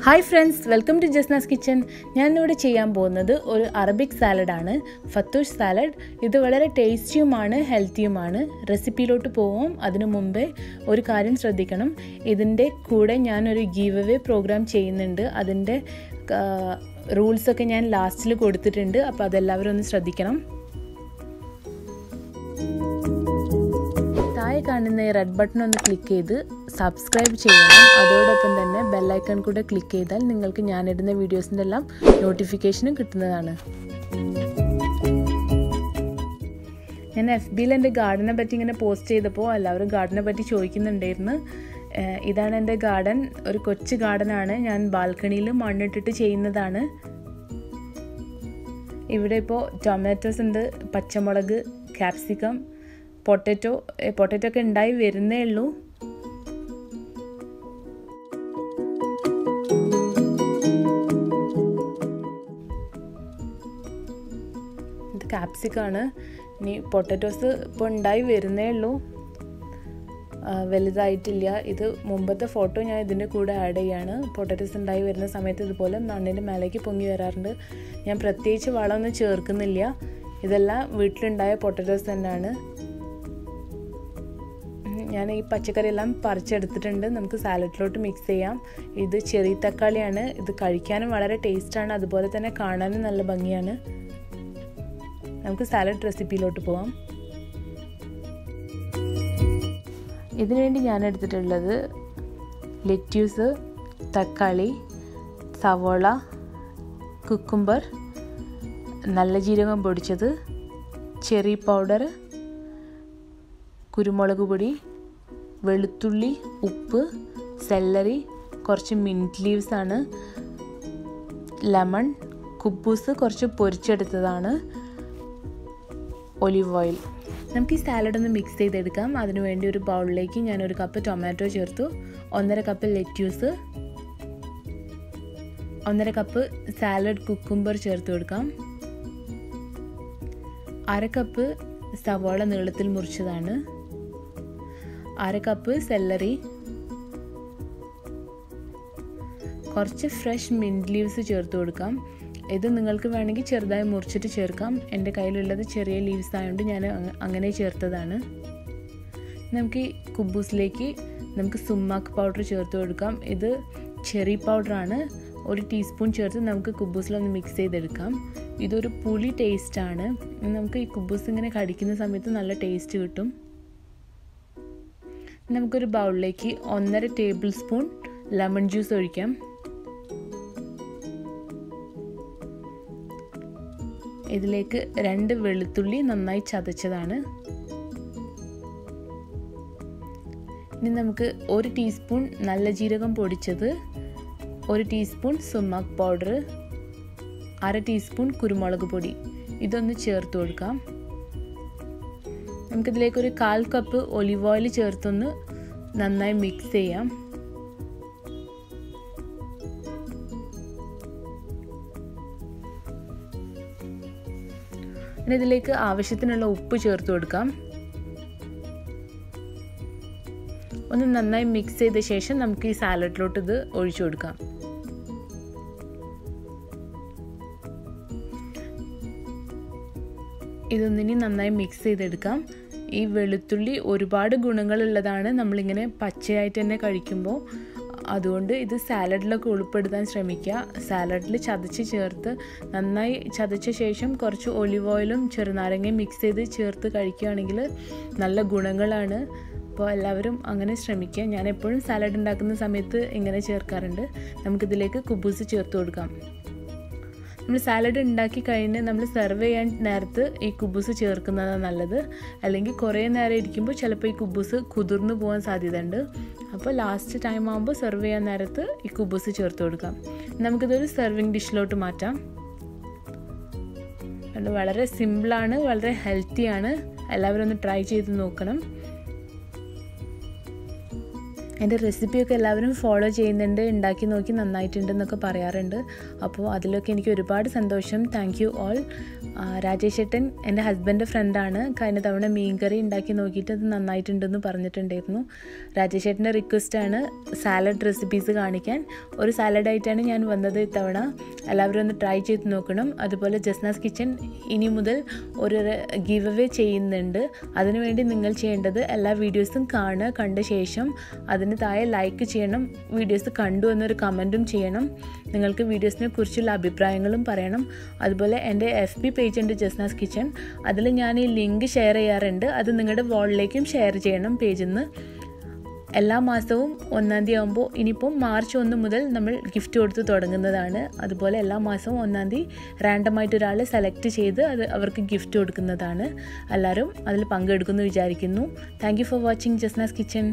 Hi friends, welcome to Jasna's kitchen. ഞാനിവിടെ ചെയ്യാൻ പോകുന്നത് ഒരു അറബിക് സാലഡാണ്, ഫത്തൂഷ് സാലഡ്. ഇത് വളരെ ടേസ്റ്റിയുമാണ്, ഹെൽത്തിയുമാണ്. റെസിപ്പിയിലോട്ട് പോവാം. അതിനു മുമ്പേ ഒരു കാര്യം ശ്രദ്ധിക്കണം. ഇതിൻ്റെ കൂടെ ഞാനൊരു ഗീവ് അവേ പ്രോഗ്രാം ചെയ്യുന്നുണ്ട്. അതിൻ്റെ റൂൾസൊക്കെ ഞാൻ ലാസ്റ്റിൽ കൊടുത്തിട്ടുണ്ട്. അപ്പോൾ അതെല്ലാവരും ഒന്ന് ശ്രദ്ധിക്കണം. താഴെ കാണുന്ന ഈ റെഡ് ബട്ടൺ ഒന്ന് ക്ലിക്ക് ചെയ്ത് സബ്സ്ക്രൈബ് ചെയ്യണം. അതോടൊപ്പം തന്നെ ബെല്ലൈക്കൺ കൂടെ ക്ലിക്ക് ചെയ്താൽ നിങ്ങൾക്ക് ഞാനിടുന്ന വീഡിയോസിൻ്റെ എല്ലാം നോട്ടിഫിക്കേഷനും കിട്ടുന്നതാണ്. ഞാൻ FBയിൽ എൻ്റെ ഗാർഡനെ പറ്റി ഇങ്ങനെ പോസ്റ്റ് ചെയ്തപ്പോൾ എല്ലാവരും ഗാർഡനെ പറ്റി ചോദിക്കുന്നുണ്ടായിരുന്നു. ഇതാണ് എൻ്റെ ഗാർഡൻ. ഒരു കൊച്ചു ഗാർഡനാണ്. ഞാൻ ബാൽക്കണിയിൽ മണ്ണിട്ടിട്ട് ചെയ്യുന്നതാണ്. ഇവിടെ ഇപ്പോൾ ടൊമാറ്റോസ് ഉണ്ട്, പച്ചമുളക്, ക്യാപ്സിക്കം, പൊട്ടറ്റോ ഒക്കെ ഉണ്ടായി വരുന്നേ ഉള്ളൂ. ഇത് ക്യാപ്സിക്കാണ്. ഇനി പൊട്ടറ്റോസ് ഇപ്പോൾ ഉണ്ടായി വരുന്നേ ഉള്ളൂ, വലുതായിട്ടില്ല. ഇത് മുമ്പത്തെ ഫോട്ടോ ഞാൻ ഇതിൻ്റെ കൂടെ ആഡ് ചെയ്യാണ്. പൊട്ടറ്റോസ് ഉണ്ടായി വരുന്ന സമയത്ത് ഇതുപോലെ മണ്ണിൻ്റെ മേലേക്ക് പൊങ്ങി വരാറുണ്ട്. ഞാൻ പ്രത്യേകിച്ച് വളമൊന്നും ചേർക്കുന്നില്ല. ഇതെല്ലാം വീട്ടിലുണ്ടായ പൊട്ടറ്റോസ് തന്നെയാണ്. ഞാൻ ഈ പച്ചക്കറി എല്ലാം പറിച്ചെടുത്തിട്ടുണ്ട്. നമുക്ക് സാലഡിലോട്ട് മിക്സ് ചെയ്യാം. ഇത് ചെറിയ തക്കാളിയാണ്. ഇത് കഴിക്കാനും വളരെ ടേസ്റ്റാണ്, അതുപോലെ തന്നെ കാണാനും നല്ല ഭംഗിയാണ്. നമുക്ക് സാലഡ് റെസിപ്പിയിലോട്ട് പോവാം. ഇതിനുവേണ്ടി ഞാൻ എടുത്തിട്ടുള്ളത് ലെറ്റ്യൂസ്, തക്കാളി, സവോള, കുക്കുംബർ, നല്ല ജീരകം പൊടിച്ചത്, ചെറി പൗഡർ, കുരുമുളക് പൊടി, വെളുത്തുള്ളി, ഉപ്പ്, സെല്ലറി, കുറച്ച് മിൻറ്റ് ലീവ്സ് ആണ്, ലെമൺ, കുബൂസ് കുറച്ച് പൊരിച്ചെടുത്തതാണ്, ഒലിവ് ഓയിൽ. നമുക്ക് ഈ സാലഡ് ഒന്ന് മിക്സ് ചെയ്തെടുക്കാം. അതിനുവേണ്ടി ഒരു ബൗളിലേക്ക് ഞാൻ 1 കപ്പ് ടൊമാറ്റോ ചേർത്തു, 1.5 cup lettuce, 1.5 cup salad cucumber ചേർത്ത് കൊടുക്കാം, 1/2 കപ്പ് സവോള നീളത്തിൽ മുറിച്ചതാണ്, 1/2 കപ്പ് സെല്ലറി, കുറച്ച് ഫ്രഷ് മിൻറ്റ് ലീവ്സ് ചേർത്ത് കൊടുക്കാം. ഇത് നിങ്ങൾക്ക് വേണമെങ്കിൽ ചെറുതായി മുറിച്ചിട്ട് ചേർക്കാം. എൻ്റെ കയ്യിലുള്ളത് ചെറിയ ലീവ്സ് ആയതുകൊണ്ട് ഞാൻ അങ്ങനെ ചേർത്തതാണ്. നമുക്ക് ഈ കുബൂസിലേക്ക് നമുക്ക് സുമാക്ക് പൗഡർ ചേർത്ത് കൊടുക്കാം. ഇത് ചെറി പൗഡറാണ്. 1 ടീസ്പൂൺ ചേർത്ത് നമുക്ക് കുബൂസിലൊന്ന് മിക്സ് ചെയ്തെടുക്കാം. ഇതൊരു പുളി ടേസ്റ്റാണ്. നമുക്ക് ഈ കുബൂസ് ഇങ്ങനെ കടിക്കുന്ന സമയത്ത് നല്ല ടേസ്റ്റ് കിട്ടും. നമുക്കൊരു ബൗളിലേക്ക് 1.5 ടേബിൾ സ്പൂൺ ലെമൺ ജ്യൂസ് ഒഴിക്കാം. ഇതിലേക്ക് 2 വെളുത്തുള്ളി നന്നായി ചതച്ചതാണ്. ഇനി നമുക്ക് 1 ടീസ്പൂൺ നല്ല ജീരകം പൊടിച്ചത്, 1 ടീസ്പൂൺ സുമാക്ക് പൗഡർ, 1/2 ടീസ്പൂൺ കുരുമുളക് പൊടി, ഇതൊന്ന് ചേർത്ത് കൊടുക്കാം. നമുക്കിതിലേക്ക് 1/4 കപ്പ് ഒലിവ് ഓയിൽ ചേർത്തൊന്ന് നന്നായി മിക്സ് ചെയ്യാം. ഇനി ഇതിലേക്ക് ആവശ്യത്തിനുള്ള ഉപ്പ് ചേർത്ത് കൊടുക്കാം. ഒന്ന് നന്നായി മിക്സ് ചെയ്ത ശേഷം നമുക്ക് ഈ സാലഡിലോട്ട് ഇത് ഒഴിച്ചു കൊടുക്കാം. ഇതൊന്നിനി നന്നായി മിക്സ് ചെയ്തെടുക്കാം. ഈ വെളുത്തുള്ളി ഒരുപാട് ഗുണങ്ങളുള്ളതാണ് നമ്മളിങ്ങനെ പച്ചയായിട്ട് തന്നെ കഴിക്കുമ്പോൾ. അതുകൊണ്ട് ഇത് സാലഡിലൊക്കെ ഉൾപ്പെടുത്താൻ ശ്രമിക്കുക. സാലഡിൽ ചതച്ച് ചേർത്ത് നന്നായി ചതച്ച ശേഷം കുറച്ച് ഒലിവ് ഓയിലും ചെറുനാരങ്ങയും മിക്സ് ചെയ്ത് ചേർത്ത് കഴിക്കുകയാണെങ്കിൽ നല്ല ഗുണങ്ങളാണ്. അപ്പോൾ എല്ലാവരും അങ്ങനെ ശ്രമിക്കുക. ഞാൻ എപ്പോഴും സാലഡ് ഉണ്ടാക്കുന്ന സമയത്ത് ഇങ്ങനെ ചേർക്കാറുണ്ട്. നമുക്കിതിലേക്ക് കുബൂസ് ചേർത്ത് കൊടുക്കാം. നമ്മൾ സാലഡ് ഉണ്ടാക്കി കഴിഞ്ഞ് നമ്മൾ സെർവ് ചെയ്യാൻ നേരത്ത് ഈ കുബൂസ് ചേർക്കുന്നതാണ് നല്ലത്. അല്ലെങ്കിൽ കുറേ നേരം ഇരിക്കുമ്പോൾ ചിലപ്പോൾ ഈ കുബൂസ് കുതിർന്നു പോകാൻ സാധ്യതയുണ്ട്. അപ്പോൾ ലാസ്റ്റ് ടൈം ആകുമ്പോൾ സെർവ് ചെയ്യാൻ നേരത്ത് ഈ കുബൂസ് ചേർത്ത് കൊടുക്കാം. നമുക്കിതൊരു സെർവിങ് ഡിഷിലോട്ട് മാറ്റാം. വളരെ സിമ്പിളാണ്, വളരെ ഹെൽത്തിയാണ്. എല്ലാവരും ഒന്ന് ട്രൈ ചെയ്ത് നോക്കണം. എൻ്റെ റെസിപ്പിയൊക്കെ എല്ലാവരും ഫോളോ ചെയ്യുന്നുണ്ട്, ഉണ്ടാക്കി നോക്കി നന്നായിട്ടുണ്ടെന്നൊക്കെ പറയാറുണ്ട്. അപ്പോൾ അതിലൊക്കെ എനിക്ക് ഒരുപാട് സന്തോഷം. Thank you all. രാജേഷ് ഏട്ടൻ എൻ്റെ ഹസ്ബൻഡിൻ്റെ ഫ്രണ്ടാണ്. കഴിഞ്ഞ തവണ മീൻകറി ഉണ്ടാക്കി നോക്കിയിട്ട് അത് നന്നായിട്ടുണ്ടെന്ന് പറഞ്ഞിട്ടുണ്ടായിരുന്നു. രാജേഷ് ഏട്ടൻ്റെ റിക്വസ്റ്റാണ് സാലഡ് റെസിപ്പീസ് കാണിക്കാൻ. ഒരു സാലഡായിട്ടാണ് ഞാൻ വന്നത് ഇത്തവണ. എല്ലാവരും ഒന്ന് ട്രൈ ചെയ്ത് നോക്കണം. അതുപോലെ ജസ്നാസ് കിച്ചൺ ഇനി മുതൽ ഒരു ഗിവ് അവേ ചെയ്യുന്നുണ്ട്. അതിനുവേണ്ടി നിങ്ങൾ ചെയ്യേണ്ടത് എല്ലാ വീഡിയോസും കാണുക. കണ്ട ശേഷം അതിന് താഴെ ലൈക്ക് ചെയ്യണം. വീഡിയോസ് കണ്ടു എന്നൊരു കമൻറ്റും ചെയ്യണം. നിങ്ങൾക്ക് വീഡിയോസിനെ കുറിച്ചുള്ള അഭിപ്രായങ്ങളും പറയണം. അതുപോലെ എൻ്റെ FB പേജ് ഉണ്ട് ജസ്നാസ് കിച്ചൺ. അതിൽ ഞാൻ ഈ ലിങ്ക് ഷെയർ ചെയ്യാറുണ്ട്. അത് നിങ്ങളുടെ വാളിലേക്കും ഷെയർ ചെയ്യണം പേജിൽ നിന്ന്. എല്ലാ മാസവും 1-ാം തീയതി ആകുമ്പോൾ ഇനിയിപ്പം മാർച്ച് 1 മുതൽ നമ്മൾ ഗിഫ്റ്റ് കൊടുത്ത് തുടങ്ങുന്നതാണ്. അതുപോലെ എല്ലാ മാസവും 1-ാം തീയതി റാൻഡമായിട്ട് ഒരാളെ സെലക്ട് ചെയ്ത് അത് അവർക്ക് ഗിഫ്റ്റ് കൊടുക്കുന്നതാണ്. എല്ലാവരും അതിൽ പങ്കെടുക്കുമെന്ന് വിചാരിക്കുന്നു. Thank you for watching Jasna's kitchen.